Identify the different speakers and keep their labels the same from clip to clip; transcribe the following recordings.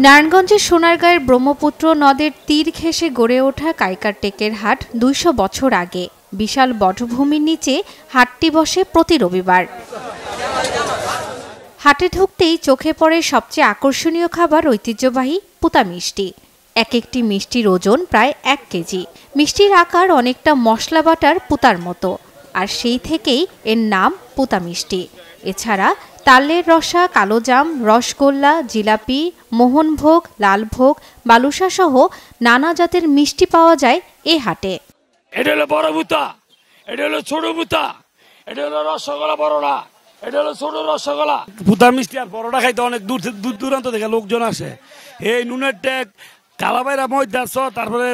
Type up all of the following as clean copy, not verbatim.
Speaker 1: নারায়ণগঞ্জের সোনারগাঁয়ের ব্রহ্মপুত্র নদের তীর ঘেঁষে গড়ে ওঠা কাইকারটেকের হাট ২০০ বছর আগে বিশাল বটভূমির নিচে হাটটি বসে প্রতি রবিবার। হাটে ঢুকতেই চোখে পড়ে সবচেয়ে আকর্ষণীয় খাবার ঐতিহ্যবাহী পুতা মিষ্টি। এক একটি মিষ্টির ওজন প্রায় ১ কেজি। মিষ্টির আকার অনেকটা মশলা বাটার পুতার মতো, আর সেই থেকেই এর নাম পুতা মিষ্টি। এছাড়া তালের রসা, কালোজাম, রসগোল্লা, জিলাপি, মোহনভোগ, লালভোগ, বালুশা সহ নানা জাতের মিষ্টি পাওয়া যায় এ হাটে।
Speaker 2: এটা হলো বড় পুতা, এটা হলো ছোট পুতা, এটা হলো রসগোল্লা বড়টা, এটা হলো ছোট রসগোল্লা। পুতা মিষ্টি আর বড়টা খাইতে অনেক দূর দূরান্ত থেকে লোকজন আসে। এই নুনের টেক, কালাবাইরা, ময়দাস, তারপরে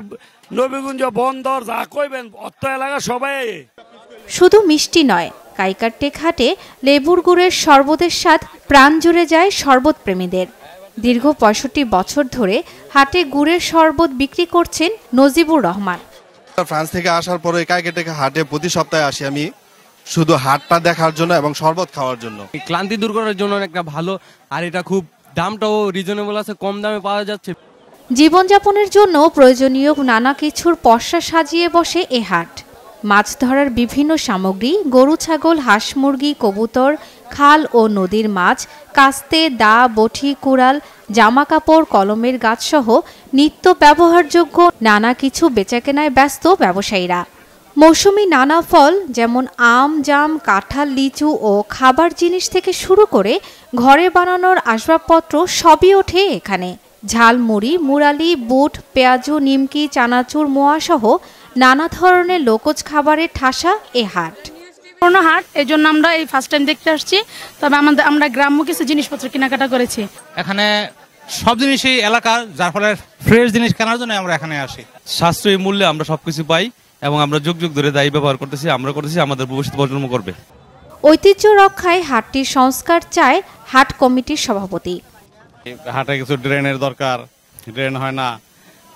Speaker 2: নবীগঞ্জ, বন্দর, যা কইবেন অত্র এলাকা সবাই।
Speaker 1: শুধু মিষ্টি নয়, কাইকারটেক হাটে লেবুর গুড়ের শরবতের স্বাদ প্রাণ জুড়ে যায় শরবত প্রেমীদের। দীর্ঘ ৬৫ বছর ধরে হাটে গুড়ের শরবত বিক্রি করছেন নজিবুর রহমান।
Speaker 3: ফ্রান্স থেকে আসার পরে কাইকারটেক হাটে প্রতি সপ্তাহে আসি আমি, শুধু হাটটা দেখার জন্য এবং শরবত খাওয়ার জন্য।
Speaker 4: ক্লান্তি দূর করার জন্য একটা ভালো, আর এটা খুব দামটাও রিজনেবল আছে, কম দামে পাওয়া যাচ্ছে।
Speaker 1: জীবনযাপনের জন্য প্রয়োজনীয় নানা কিছুর পসরা সাজিয়ে বসে এ হাট। মাছ ধরার বিভিন্ন সামগ্রী, গরু, ছাগল, হাঁস, মুরগি, কবুতর, খাল ও নদীর মাছ, কাস্তে, দা, বটি, কুড়াল, জামা কাপড়, কলমের গাছসহ নিত্য ব্যবহারযোগ্য নানা কিছু বেচাকেনায় ব্যস্ত ব্যবসায়ীরা। মৌসুমি নানা ফল যেমন আম, জাম, কাঁঠাল, লিচু ও খাবার জিনিস থেকে শুরু করে ঘরে বানানোর আসবাবপত্র সবই ওঠে এখানে। ঝালমুড়ি, মুরালি, বুট, পেঁয়াজু, নিমকি, চানাচুর, মোয়া সহ নানা ধরনের লোকজ খাবারের ঠাসা এ হাট।
Speaker 5: পুরোনো হাট, এই জন্য আমরা এই ফার্স্ট টাইম দেখতে আসছি। তবে আমরা গ্রাম্য কিছু জিনিসপত্র কেনাকাটা করেছি।
Speaker 6: এখানে সব জিনিসই এলাকার, যার ফলে ফ্রেশ জিনিস কেনার জন্য আমরা এখানে আসি।
Speaker 7: সাশ্রয়ী মূল্যে আমরা সবকিছু পাই এবং আমরা যুগ যুগ ধরে দায়ী ব্যবহার করতেছি, আমরা করতেছি, আমাদের ভবিষ্যৎ প্রজন্ম করবে।
Speaker 1: ঐতিহ্য রক্ষায় হাটটির সংস্কার চায় হাট কমিটির সভাপতি।
Speaker 6: হাটে কিছু ড্রেনের দরকার, ড্রেন হয় না।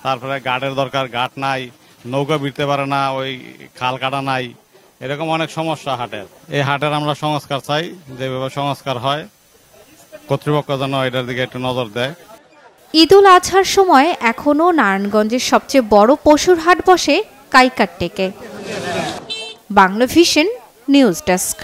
Speaker 6: তারপরে গার্ডের দরকার, গার্ড নাই। নৌকা বিরতে পারে না, ওই খাল কাটা নাই। এরকম অনেক সমস্যা হাটের। এই হাটের আমরা সংস্কার চাই, যেভাবে সংস্কার হয় কর্তৃপক্ষ যেন এটার দিকে একটু নজর দেয়।
Speaker 1: ঈদুল আজহার সময় এখনও নারায়ণগঞ্জের সবচেয়ে বড় পশুর হাট বসে কাইকারটেকে। Bangla vision news desk.